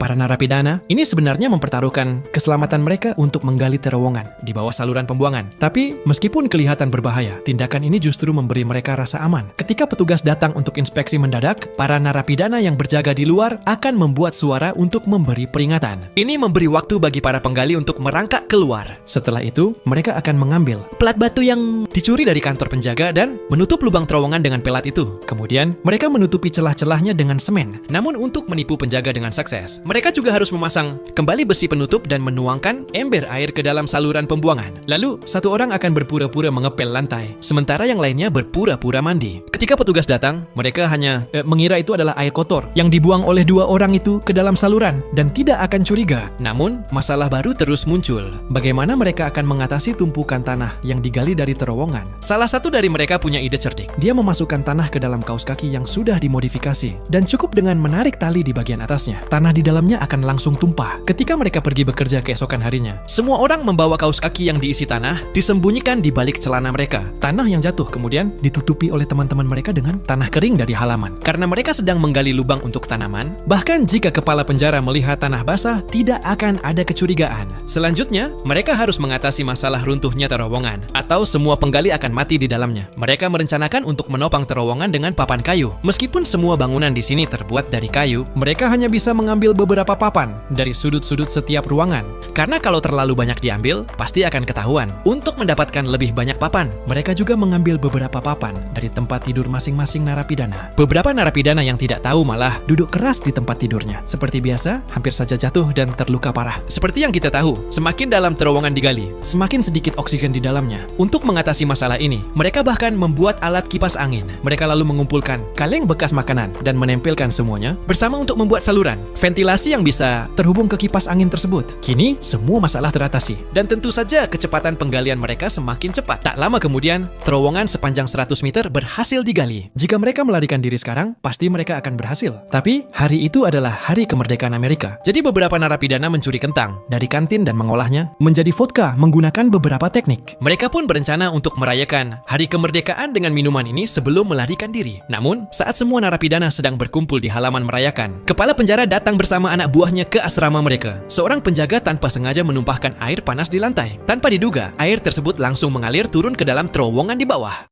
Para narapidana ini sebenarnya mempertaruhkan keselamatan mereka untuk menggali terowongan di bawah saluran pembuangan. Tapi meskipun kelihatan berbahaya, tindakan ini justru memberi mereka rasa aman. Ketika petugas datang untuk inspeksi mendadak, para narapidana yang berjaga di luar akan membuat suara untuk memberi peringatan. Ini memberi waktu bagi para penggali untuk merangkak keluar. Setelah itu, mereka akan mengambil pelat batu yang dicuri dari kantor penjaga dan menutup lubang terowongan dengan pelat itu. Kemudian, mereka menutupi celah-celahnya dengan semen. Namun untuk menipu penjaga dengan sukses, mereka juga harus memasang kembali besi penutup dan menuangkan ember air ke dalam saluran pembuangan. Lalu, satu orang akan berpura-pura mengepel lantai, sementara yang lainnya berpura-pura mandi. Ketika petugas datang, mereka hanya mengira itu adalah air kotor yang dibuang oleh dua orang itu ke dalam saluran dan tidak akan curiga. Namun, masalah baru terus muncul. Bagaimana mereka akan mengatasi tumpukan tanah yang digali dari terowongan? Salah satu dari mereka punya ide cerdik. Dia memasukkan tanah ke dalam kaus kaki yang sudah dimodifikasi dan cukup dengan menarik tali di bagian atasnya. Tanah di dalamnya akan langsung tumpah. Ketika mereka pergi bekerja keesokan harinya, semua orang membawa kaus kaki yang diisi tanah disembunyikan di balik celana mereka. Tanah yang jatuh kemudian ditutupi oleh teman-teman mereka dengan tanah kering dari halaman. Karena mereka sedang menggali lubang untuk tanaman, bahkan jika kepala penjara melihat tanah basah, tidak akan ada kecurigaan. Selanjutnya, mereka harus mengatasi masalah runtuhnya terowongan, atau semua penggali akan mati di dalamnya. Mereka merencanakan untuk menopang terowongan dengan papan kayu. Meskipun semua bangunan di sini terbuat dari kayu, mereka hanya bisa mengambil beberapa papan dari sudut-sudut setiap ruangan. Karena kalau terlalu banyak diambil, pasti akan ketahuan. Untuk mendapatkan lebih banyak papan, mereka juga mengambil beberapa papan dari tempat tidur masing-masing narapidana. Beberapa narapidana yang tidak tahu malah duduk keras di tempat tidurnya. Seperti biasa, hampir saja jatuh dan terluka parah. Seperti yang kita tahu, semakin dalam terowongan digali, semakin sedikit oksigen di dalamnya. Untuk mengatasi masalah ini, mereka bahkan membuat alat kipas angin. Mereka lalu mengumpulkan kaleng bekas makanan dan menempelkan semuanya bersama untuk membuat saluran ventilasi yang bisa terhubung ke kipas angin tersebut. Kini, semua masalah teratasi. Dan tentu saja kecepatan penggalian mereka semakin cepat. Tak lama kemudian, terowongan sepanjang 100 meter berhasil digali. Jika mereka melarikan diri sekarang, pasti mereka akan berhasil. Tapi, hari itu adalah hari kemerdekaan Amerika. Jadi beberapa narapidana mencuri kentang dari kantin dan mengolahnya menjadi vodka menggunakan beberapa teknik. Mereka pun berencana untuk merayakan hari kemerdekaan dengan minuman ini sebelum melarikan diri. Namun, saat semua narapidana sedang berkumpul di halaman merayakan, kepala penjara datang bersama anak buahnya ke asrama mereka. Seorang penjaga tanpa sengaja menumpahkan air panas di lantai. Tanpa diduga, air tersebut langsung mengalir turun ke dalam terowongan di bawah.